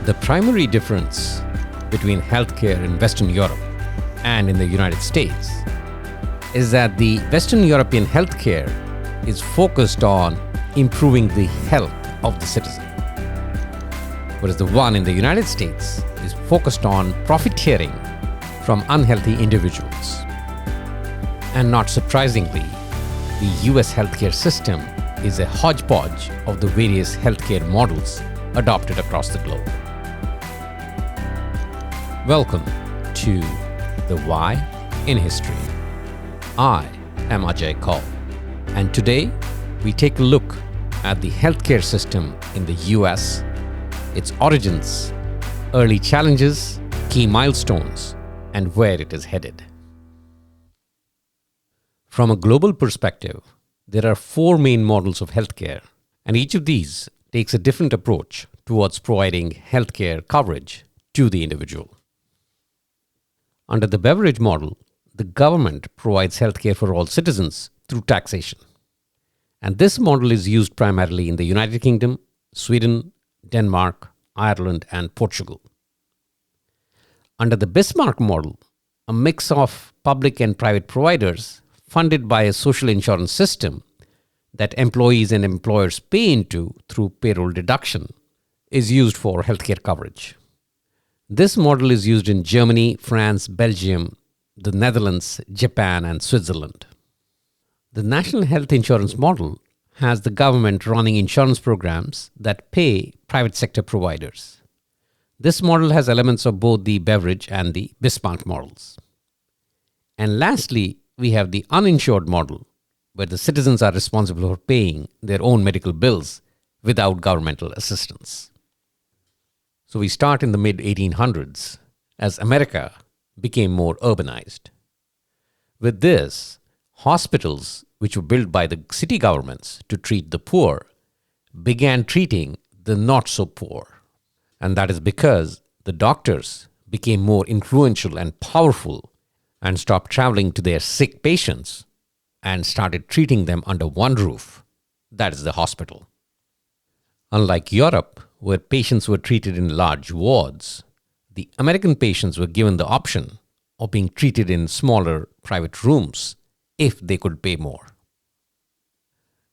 The primary difference between healthcare in Western Europe and in the United States is that the Western European healthcare is focused on improving the health of the citizen, whereas the one in the United States is focused on profiteering from unhealthy individuals. And not surprisingly, the US healthcare system is a hodgepodge of the various healthcare models adopted across the globe. Welcome to The Why in History. I am Ajay Kaul, and today we take a look at the healthcare system in the US, its origins, early challenges, key milestones, and where it is headed. From a global perspective, there are four main models of healthcare, and each of these takes a different approach towards providing healthcare coverage to the individual. Under the Beveridge model, the government provides healthcare for all citizens through taxation. And this model is used primarily in the United Kingdom, Sweden, Denmark, Ireland, and Portugal. Under the Bismarck model, a mix of public and private providers funded by a social insurance system that employees and employers pay into through payroll deduction is used for healthcare coverage. This model is used in Germany, France, Belgium, the Netherlands, Japan, and Switzerland. The National Health Insurance model has the government running insurance programs that pay private sector providers. This model has elements of both the Beveridge and the Bismarck models. And lastly, we have the uninsured model, where the citizens are responsible for paying their own medical bills without governmental assistance. So we start in the mid-1800s as America became more urbanized. With this, hospitals, which were built by the city governments to treat the poor, began treating the not-so-poor. And that is because the doctors became more influential and powerful and stopped traveling to their sick patients and started treating them under one roof, that is the hospital. Unlike Europe, where patients were treated in large wards, the American patients were given the option of being treated in smaller private rooms if they could pay more.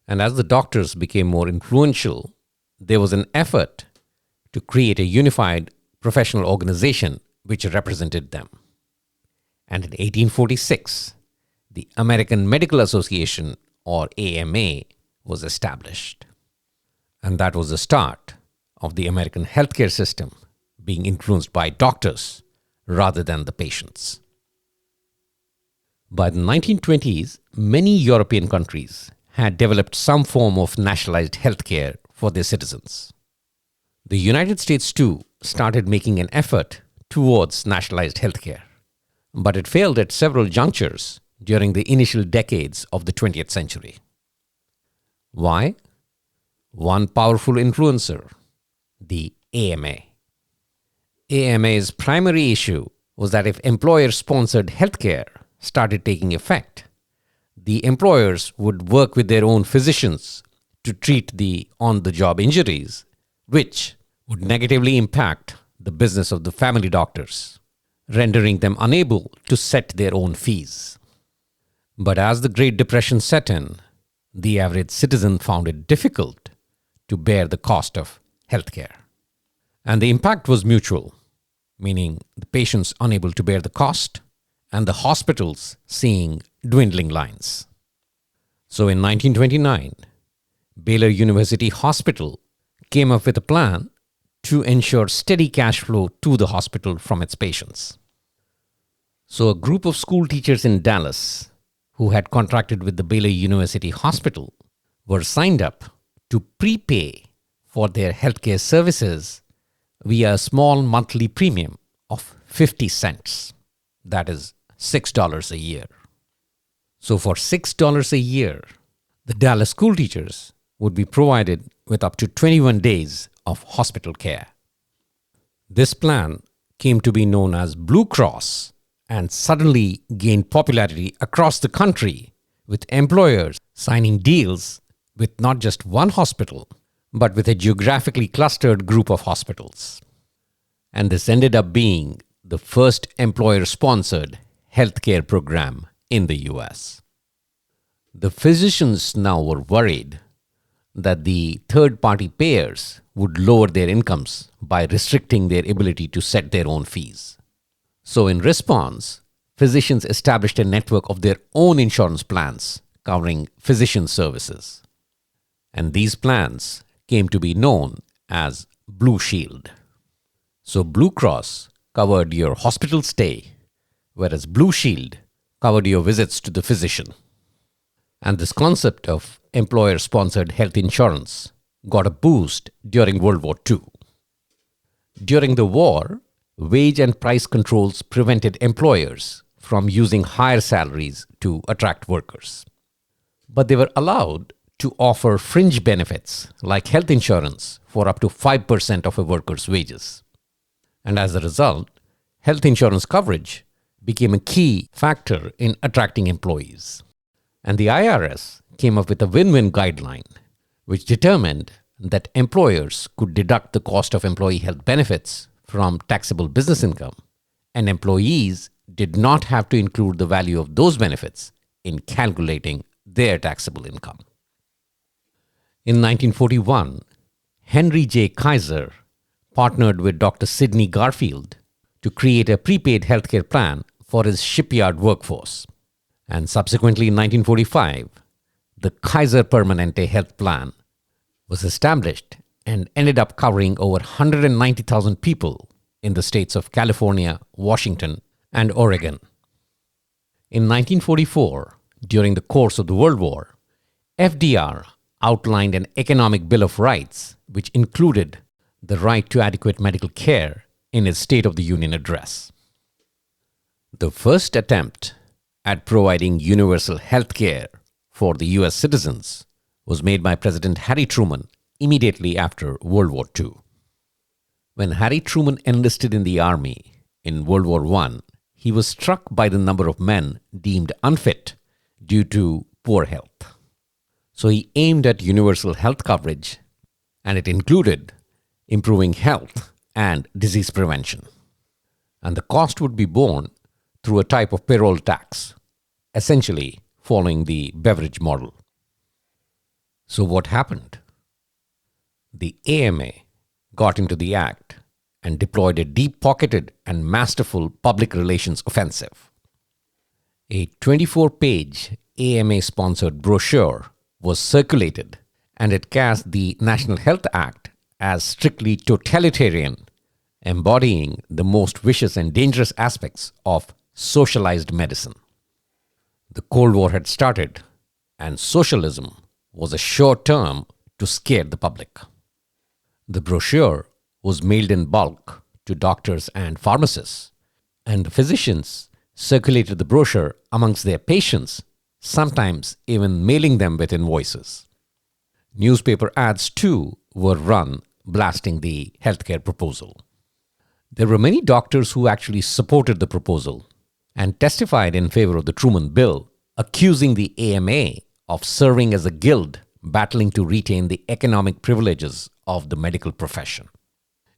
And as the doctors became more influential, there was an effort to create a unified professional organization which represented them. And in 1846, the American Medical Association, or AMA, was established. And that was the start of the American healthcare system being influenced by doctors rather than the patients. By the 1920s, many European countries had developed some form of nationalized healthcare for their citizens. The United States, too, started making an effort towards nationalized healthcare, but it failed at several junctures during the initial decades of the 20th century. Why? One powerful influencer, the AMA. AMA's primary issue was that if employer-sponsored healthcare started taking effect, the employers would work with their own physicians to treat the on-the-job injuries, which would negatively impact the business of the family doctors, rendering them unable to set their own fees. But as the Great Depression set in, the average citizen found it difficult to bear the cost of healthcare. And the impact was mutual, meaning the patients unable to bear the cost and the hospitals seeing dwindling lines. So in 1929, Baylor University Hospital came up with a plan to ensure steady cash flow to the hospital from its patients. So a group of school teachers in Dallas who had contracted with the Baylor University Hospital were signed up to prepay for their healthcare services via a small monthly premium of 50 cents. That is $6 a year. So for $6 a year, the Dallas school teachers would be provided with up to 21 days of hospital care. This plan came to be known as Blue Cross and suddenly gained popularity across the country, with employers signing deals with not just one hospital, but with a geographically clustered group of hospitals. And this ended up being the first employer-sponsored healthcare program in the US. The physicians now were worried that the third-party payers would lower their incomes by restricting their ability to set their own fees. So in response, physicians established a network of their own insurance plans covering physician services. And these plans came to be known as Blue Shield. So Blue Cross covered your hospital stay, whereas Blue Shield covered your visits to the physician. And this concept of employer-sponsored health insurance got a boost during World War II. During the war, wage and price controls prevented employers from using higher salaries to attract workers. But they were allowed to offer fringe benefits like health insurance for up to 5% of a worker's wages. And as a result, health insurance coverage became a key factor in attracting employees. And the IRS came up with a win-win guideline, which determined that employers could deduct the cost of employee health benefits from taxable business income, and employees did not have to include the value of those benefits in calculating their taxable income. In 1941, Henry J. Kaiser partnered with Dr. Sidney Garfield to create a prepaid healthcare plan for his shipyard workforce. And subsequently in 1945, the Kaiser Permanente Health Plan was established and ended up covering over 190,000 people in the states of California, Washington, and Oregon. In 1944, during the course of the World War, FDR outlined an economic Bill of Rights which included the right to adequate medical care in his State of the Union address. The first attempt at providing universal health care for the US citizens was made by President Harry Truman immediately after World War II. When Harry Truman enlisted in the Army in World War I, he was struck by the number of men deemed unfit due to poor health. So he aimed at universal health coverage, and it included improving health and disease prevention. And the cost would be borne through a type of payroll tax, essentially following the Beveridge model. So what happened? The AMA got into the act and deployed a deep-pocketed and masterful public relations offensive. A 24-page AMA-sponsored brochure was circulated, and it cast the National Health Act as strictly totalitarian, embodying the most vicious and dangerous aspects of socialized medicine. The Cold War had started, and socialism was a sure term to scare the public. The brochure was mailed in bulk to doctors and pharmacists, and the physicians circulated the brochure amongst their patients, sometimes even mailing them with invoices. Newspaper ads, too, were run blasting the healthcare proposal. There were many doctors who actually supported the proposal and testified in favor of the Truman Bill, accusing the AMA of serving as a guild battling to retain the economic privileges of the medical profession.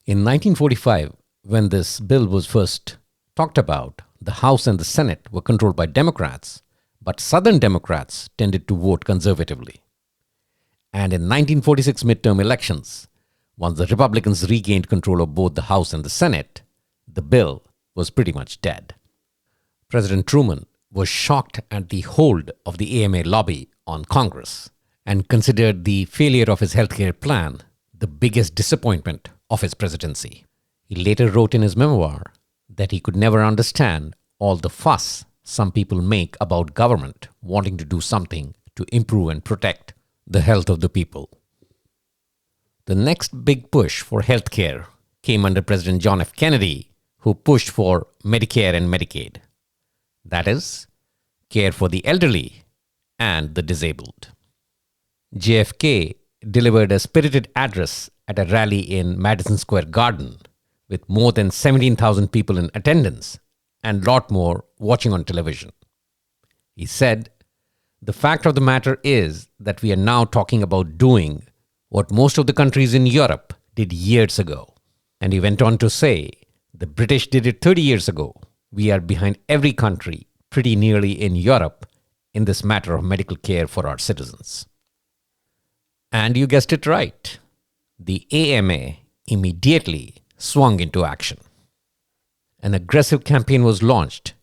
In 1945, when this bill was first talked about, the House and the Senate were controlled by Democrats, but Southern Democrats tended to vote conservatively. And in 1946 midterm elections, once the Republicans regained control of both the House and the Senate, the bill was pretty much dead. President Truman was shocked at the hold of the AMA lobby on Congress and considered the failure of his healthcare plan the biggest disappointment of his presidency. He later wrote in his memoir that he could never understand all the fuss some people make about government wanting to do something to improve and protect the health of the people. The next big push for healthcare came under President John F. Kennedy, who pushed for Medicare and Medicaid. That is, care for the elderly and the disabled. JFK delivered a spirited address at a rally in Madison Square Garden with more than 17,000 people in attendance and a lot more watching on television. He said, "The fact of the matter is that we are now talking about doing what most of the countries in Europe did years ago." And he went on to say The British did it 30 years ago. We are behind every country, pretty nearly in Europe, in this matter of medical care for our citizens. And you guessed it right. The AMA immediately swung into action. An aggressive campaign was launched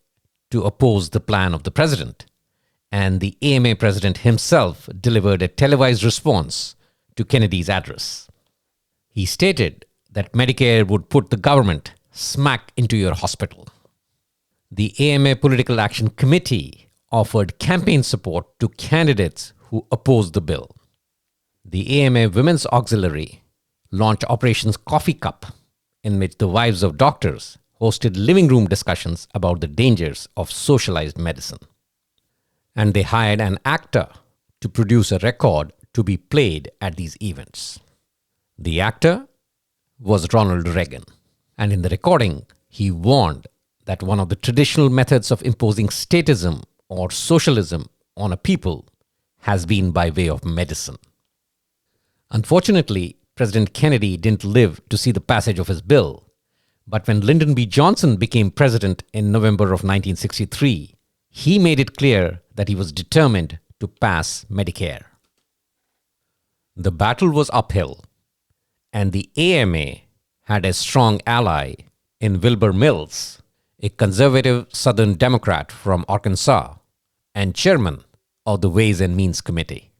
to oppose the plan of the president, and the AMA president himself delivered a televised response to Kennedy's address. He stated that Medicare would put the government smack into your hospital. The AMA Political Action Committee offered campaign support to candidates who opposed the bill. The AMA Women's Auxiliary launched Operations Coffee Cup, in which the wives of doctors hosted living room discussions about the dangers of socialized medicine. And they hired an actor to produce a record to be played at these events. The actor was Ronald Reagan, and in the recording, he warned that one of the traditional methods of imposing statism or socialism on a people has been by way of medicine. Unfortunately, President Kennedy didn't live to see the passage of his bill, but when Lyndon B. Johnson became president in November of 1963, he made it clear that he was determined to pass Medicare. The battle was uphill, and the AMA had a strong ally in Wilbur Mills, a conservative Southern Democrat from Arkansas and chairman of the Ways and Means Committee.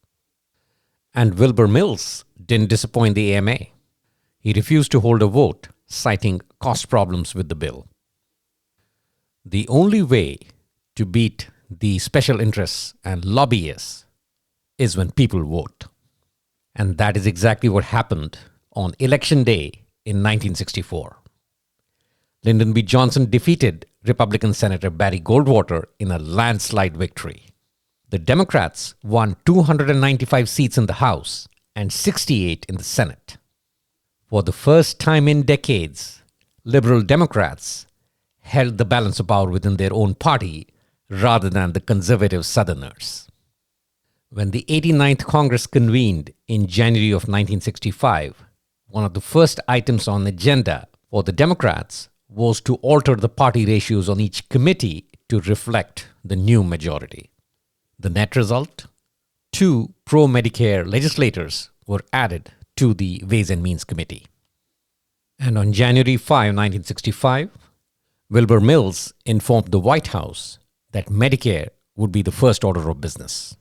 And Wilbur Mills didn't disappoint the AMA. He refused to hold a vote, citing cost problems with the bill. The only way to beat the special interests and lobbyists is when people vote. And that is exactly what happened on Election Day in 1964. Lyndon B. Johnson defeated Republican Senator Barry Goldwater in a landslide victory. The Democrats won 295 seats in the House and 68 in the Senate. For the first time in decades, liberal Democrats held the balance of power within their own party rather than the conservative Southerners. When the 89th Congress convened in January of 1965, one of the first items on the agenda for the Democrats was to alter the party ratios on each committee to reflect the new majority. The net result? 2 pro-Medicare legislators were added to the Ways and Means Committee. And on January 5, 1965, Wilbur Mills informed the White House that Medicare would be the first order of business.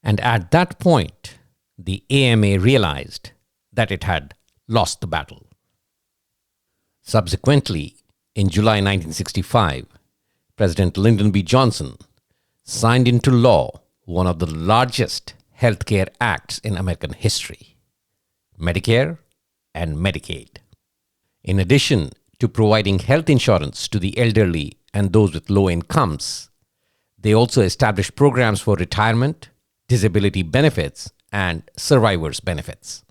And at that point, the AMA realized that it had lost the battle. Subsequently, in July 1965, President Lyndon B. Johnson signed into law one of the largest healthcare acts in American history, Medicare and Medicaid. In addition to providing health insurance to the elderly and those with low incomes, they also established programs for retirement, disability benefits, and survivors' benefits.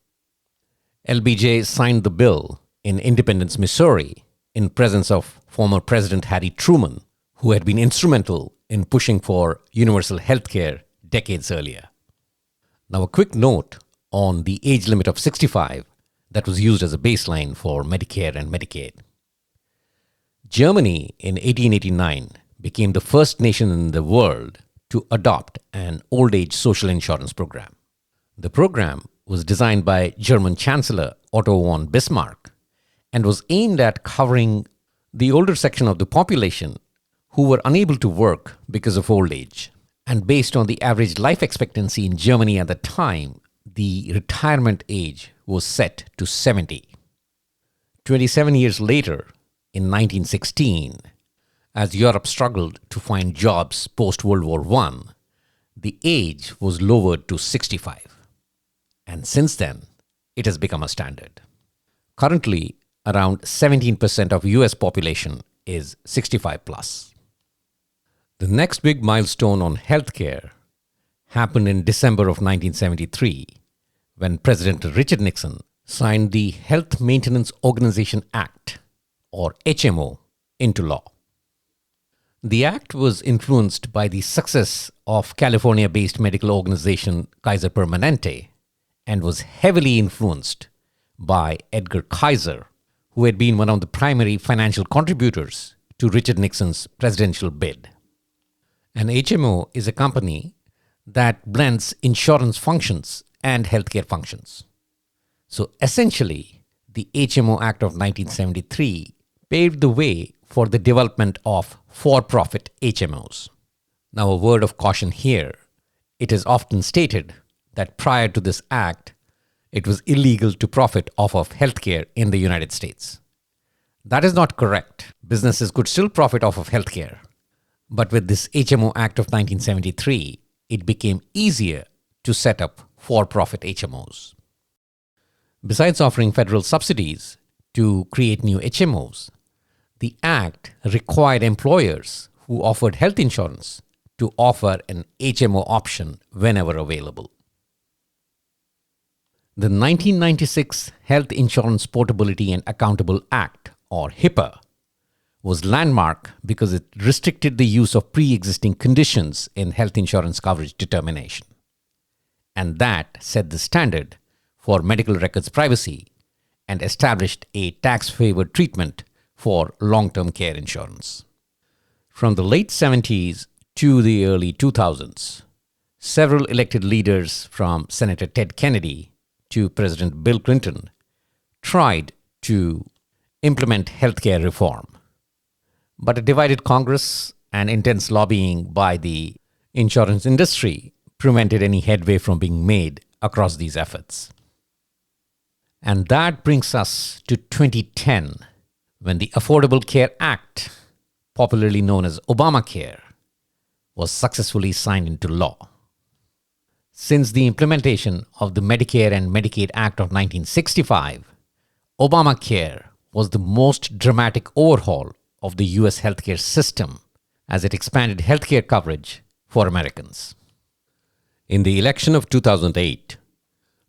LBJ signed the bill in Independence, Missouri, in presence of former President Harry Truman, who had been instrumental in pushing for universal health care decades earlier. Now, a quick note on the age limit of 65 that was used as a baseline for Medicare and Medicaid. Germany in 1889 became the first nation in the world to adopt an old age social insurance program. The program was designed by German Chancellor Otto von Bismarck and was aimed at covering the older section of the population who were unable to work because of old age. And based on the average life expectancy in Germany at the time, the retirement age was set to 70. 27 years later, in 1916, as Europe struggled to find jobs post-World War I, the age was lowered to 65. And since then, it has become a standard. Currently, around 17% of US population is 65 plus. The next big milestone on healthcare happened in December of 1973, when President Richard Nixon signed the Health Maintenance Organization Act, or HMO, into law. The act was influenced by the success of California-based medical organization Kaiser Permanente and was heavily influenced by Edgar Kaiser, who had been one of the primary financial contributors to Richard Nixon's presidential bid. An HMO is a company that blends insurance functions and healthcare functions. So essentially, the HMO Act of 1973 paved the way for the development of for-profit HMOs. Now, a word of caution here. It is often stated that prior to this act, it was illegal to profit off of healthcare in the United States. That is not correct. Businesses could still profit off of healthcare. But with this HMO Act of 1973, it became easier to set up for-profit HMOs. Besides offering federal subsidies to create new HMOs, the Act required employers who offered health insurance to offer an HMO option whenever available. The 1996 Health Insurance Portability and Accountable Act, or HIPAA, was landmark because it restricted the use of pre-existing conditions in health insurance coverage determination. And that set the standard for medical records privacy and established a tax-favored treatment for long-term care insurance. From the late 70s to the early 2000s, several elected leaders from Senator Ted Kennedy to President Bill Clinton tried to implement healthcare reform. But a divided Congress and intense lobbying by the insurance industry prevented any headway from being made across these efforts. And that brings us to 2010, when the Affordable Care Act, popularly known as Obamacare, was successfully signed into law. Since the implementation of the Medicare and Medicaid Act of 1965, Obamacare was the most dramatic overhaul of the US healthcare system as it expanded healthcare coverage for Americans. In the election of 2008,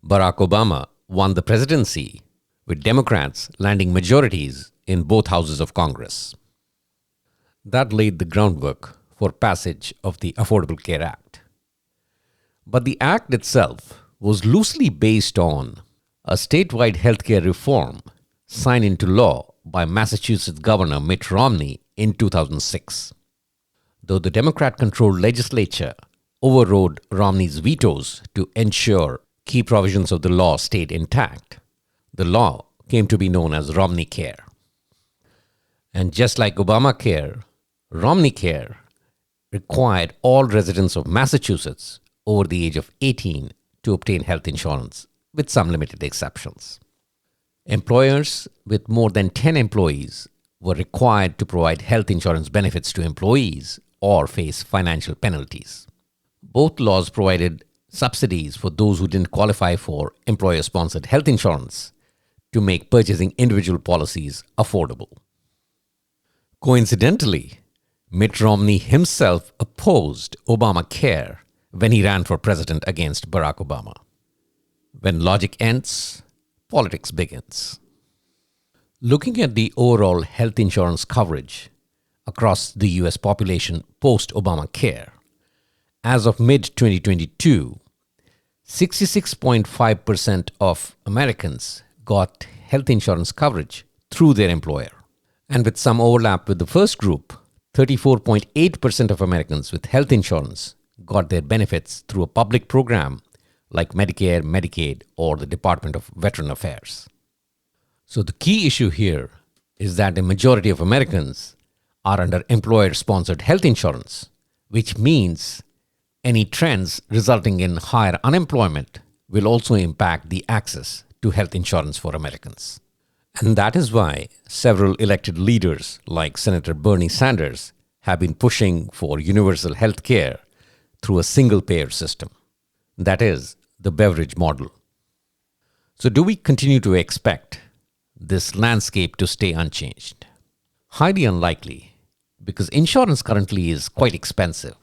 Barack Obama won the presidency, with Democrats landing majorities in both houses of Congress. That laid the groundwork for passage of the Affordable Care Act. But the act itself was loosely based on a statewide healthcare reform signed into law by Massachusetts Governor Mitt Romney in 2006. Though the Democrat-controlled legislature overrode Romney's vetoes to ensure key provisions of the law stayed intact, the law came to be known as Romney Care. And just like Obamacare, Romney Care required all residents of Massachusetts over the age of 18 to obtain health insurance, with some limited exceptions. Employers with more than 10 employees were required to provide health insurance benefits to employees or face financial penalties. Both laws provided subsidies for those who didn't qualify for employer-sponsored health insurance to make purchasing individual policies affordable. Coincidentally, Mitt Romney himself opposed Obamacare when he ran for president against Barack Obama. When logic ends, politics begins. Looking at the overall health insurance coverage across the US population post-Obamacare, as of mid-2022, 66.5% of Americans got health insurance coverage through their employer. And with some overlap with the first group, 34.8% of Americans with health insurance got their benefits through a public program like Medicare, Medicaid, or the Department of Veteran Affairs. So the key issue here is that a majority of Americans are under employer-sponsored health insurance, which means any trends resulting in higher unemployment will also impact the access to health insurance for Americans. And that is why several elected leaders like Senator Bernie Sanders have been pushing for universal health care through a single-payer system. That is, the Beveridge model. So do we continue to expect this landscape to stay unchanged? Highly unlikely, because insurance currently is quite expensive,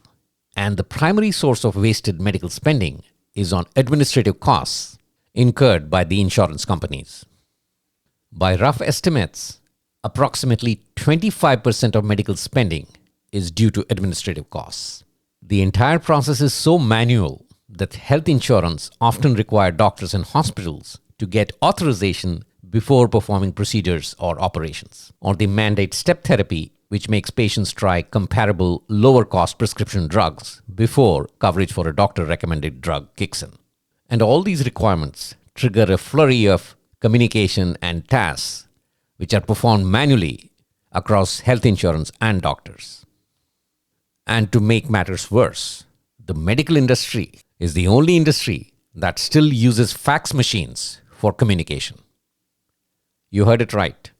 and the primary source of wasted medical spending is on administrative costs incurred by the insurance companies. By rough estimates, approximately 25% of medical spending is due to administrative costs. The entire process is so manual that health insurance often requires doctors and hospitals to get authorization before performing procedures or operations. Or they mandate step therapy, which makes patients try comparable lower-cost prescription drugs before coverage for a doctor-recommended drug kicks in. And all these requirements trigger a flurry of communication and tasks which are performed manually across health insurance and doctors. And to make matters worse, the medical industry is the only industry that still uses fax machines for communication. You heard it right.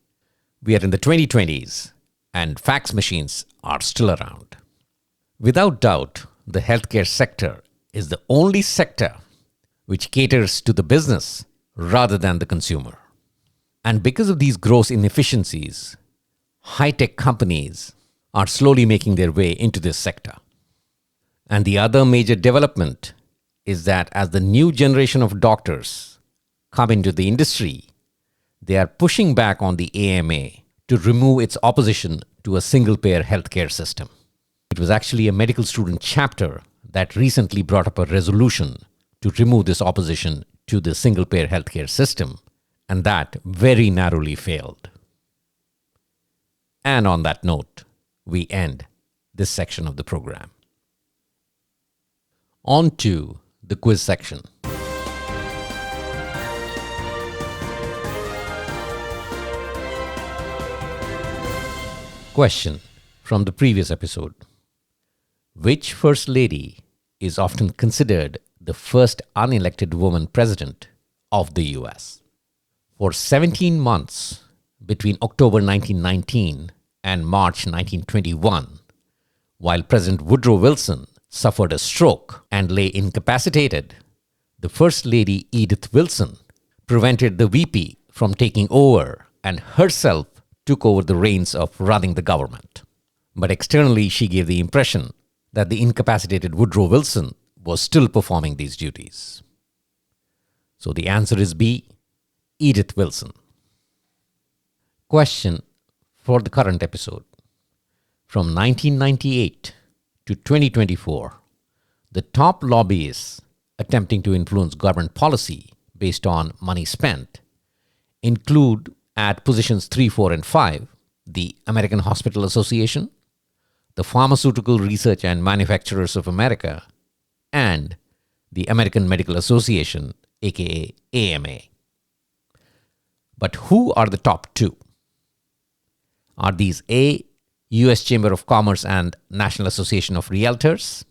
We are in the 2020s and fax machines are still around. Without doubt, the healthcare sector is the only sector which caters to the business rather than the consumer. And because of these gross inefficiencies, high-tech companies are slowly making their way into this sector. And the other major development is that as the new generation of doctors come into the industry, they are pushing back on the AMA to remove its opposition to a single-payer healthcare system. It was actually a medical student chapter that recently brought up a resolution to remove this opposition to the single-payer healthcare system, and that very narrowly failed. And on that note, we end this section of the program. On to the quiz section. Question from the previous episode. Which First Lady is often considered the first unelected woman president of the US? For 17 months between October 1919 and March 1921, while President Woodrow Wilson suffered a stroke and lay incapacitated, the First Lady Edith Wilson prevented the VP from taking over and herself took over the reins of running the government. But externally, she gave the impression that the incapacitated Woodrow Wilson was still performing these duties. So the answer is B, Edith Wilson. Question for the current episode. From 1998 to 2024, the top lobbyists attempting to influence government policy based on money spent include at positions 3, 4, and 5, the American Hospital Association, the Pharmaceutical Research and Manufacturers of America, and the American Medical Association, aka AMA. But who are the top 2? Are these A, US Chamber of Commerce and National Association of Realtors,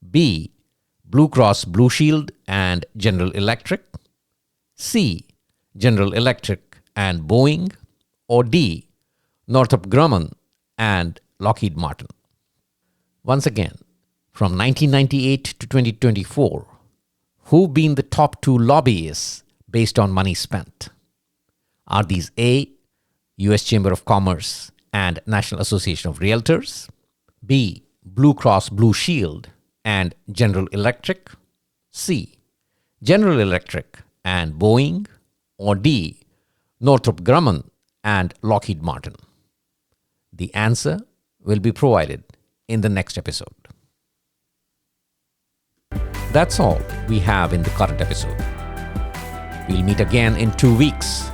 B, Blue Cross Blue Shield and General Electric, C, General Electric and Boeing, or D, Northrop Grumman and Lockheed Martin? Once again, from 1998 to 2024, who been the top 2 lobbyists based on money spent? Are these A, US Chamber of Commerce and National Association of Realtors, B, Blue Cross Blue Shield and General Electric, C, General Electric and Boeing, or D, Northrop Grumman and Lockheed Martin? The answer will be provided in the next episode. That's all we have in the current episode. We'll meet again in 2 weeks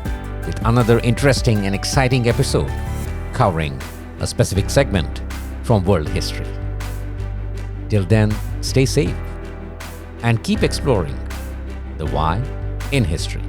with another interesting and exciting episode covering a specific segment from world history. Till then, stay safe and keep exploring the why in history.